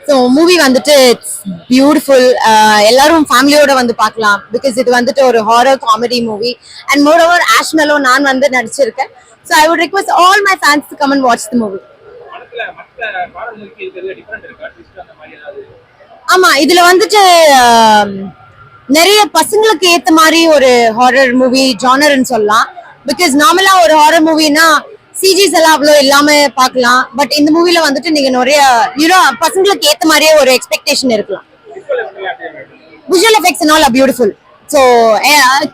So movie வந்துட்டு it's beautiful. எல்லாரும் ஃபேமிலியோட வந்து பார்க்கலாம். பிகாஸ் இது வந்துட்டு ஒரு horror comedy movie and more ஆஷ்மெலோ நான் வந்து நடிச்சிருக்கேன். So I would request all my fans to come and watch the movie. ஆமா, இதுல வந்துட்டு நிறைய பசங்களுக்கு ஏத்த மாதிரி ஒரு ஹாரர் மூவி ஜானர்னு சொல்லலாம். பிகாஸ் நார்மலா ஒரு ஹாரர் மூவினா சிஜிஸ் எல்லாம் அவ்வளோ இல்லாம பார்க்கலாம். பட் இந்த மூவில வந்துட்டு நீங்க நிறைய பசங்களுக்கு ஏத்த மாதிரியே ஒரு எக்ஸ்பெக்டேஷன் இருக்கலாம். Visual effects all are beautiful. So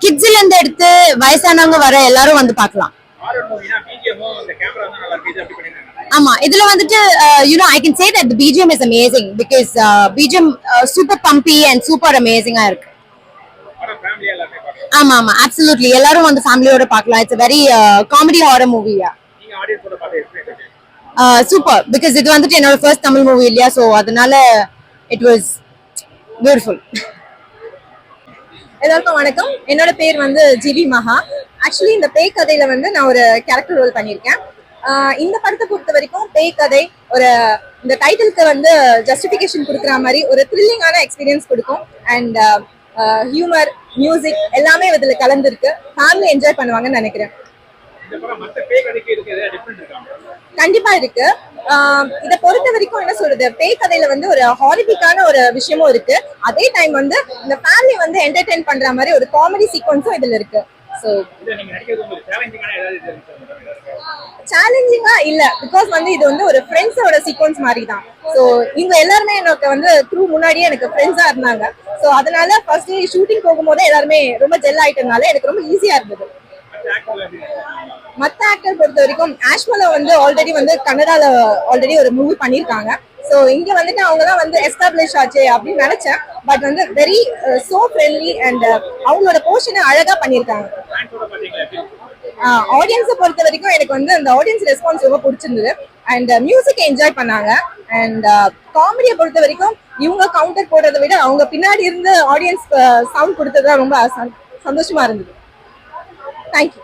கிட்ஸ்ல இருந்து எடுத்து வயசானவங்க வர எல்லாரும் வந்து பார்க்கலாம். ஆமா, இதுல வந்துட்டு I can say that the BGM is amazing because BGM super bumpy and super அமேசிங்கா இருக்கு. ஆமா ஆமா, அப்சல்யூட்லி எல்லாரும் வந்து ஃபேமிலியோட பார்க்கலாம். இட்ஸ் வெரி காமெடி ஹாரர் மூவியா. சூப்பர். பிகாஸ் இது வந்துட்டு என்னோட ஃபர்ஸ்ட் தமிழ் மூவி இல்லையா, ஸோ அதனால இட் வாஸ் பியூட்டிஃபுல். எல்லாருக்கும் வணக்கம். என்னோட பேர் வந்து ஜிவி மகா. ஆக்சுவலி இந்த பேய் கதையில வந்து நான் ஒரு கேரக்டர் ரோல் பண்ணியிருக்கேன். இந்த படத்தை பொறுத்த வரைக்கும் பேய் கதை ஒரு இந்த டைட்டிலுக்கு வந்து ஜஸ்டிஃபிகேஷன் கொடுக்குற மாதிரி ஒரு த்ரில்லிங்கான எக்ஸ்பீரியன்ஸ் கொடுக்கும். அண்ட் ஹியூமர், மியூசிக் எல்லாமே இதுல கலந்துருக்கு. ஃபேமிலி என்ஜாய் பண்ணுவாங்கன்னு நினைக்கிறேன். கண்டிப்பா இருக்கு. இதை பொறுத்த வரைக்கும் என்ன சொல்றது, பேய் கதையில வந்து ஒரு ஹாரிபிக்கான ஒரு விஷயமும் இருக்கு. அதே டைம் வந்து இந்த ஃபேமிலி வந்து என்டர்டெயின் பண்ற மாதிரி ஒரு காமெடி சீக்வன்ஸும் இதுல இருக்கு. ஸோ சேலஞ்சிங்கா இல்ல, பிகாஸ் வந்து இது வந்து ஒரு ஃப்ரெண்ட்ஸோட சீக்வன்ஸ் மாதிரி தான். ஸோ இவங்க எல்லாருமே எனக்கு வந்து த்ரூ முன்னாடியே எனக்கு ஃப்ரெண்ட்ஸா இருந்தாங்க. ஸோ அதனால ஃபர்ஸ்ட் ஷூட்டிங் போகும்போது எல்லாருமே ரொம்ப ஜெல் ஆயிட்டனால எனக்கு ரொம்ப ஈஸியா இருந்தது. மத்த ஆக்டர் பொறுத்த வரைக்கும் ஆஷ்மெலோ வந்து ஆல்ரெடி வந்து கன்னடால ஆல்ரெடி ஒரு மூவி பண்ணியிருக்காங்க. ஸோ இங்க வந்துட்டு அவங்க தான் வந்து எஸ்டாப்ளிஷ் ஆச்சு அப்படின்னு நினைச்சேன். பட் வந்து வெரி சோ ஃப்ரெண்ட்லி அண்ட் அவங்களோட போர்ஷனை அழகா பண்ணியிருக்காங்க. ஆடியன்ஸை பொறுத்த வரைக்கும் எனக்கு வந்து அந்த ஆடியன்ஸ் ரெஸ்பான்ஸ் ரொம்ப பிடிச்சிருந்தது. அண்ட் மியூசிக் என்ஜாய் பண்ணாங்க. அண்ட் காமெடியை பொறுத்த வரைக்கும் இவங்க கவுண்டர் போடுறதை விட அவங்க பின்னாடி இருந்து ஆடியன்ஸ் சவுண்ட் கொடுத்தது ரொம்ப சந்தோஷமா இருந்தது. தேங்க்யூ.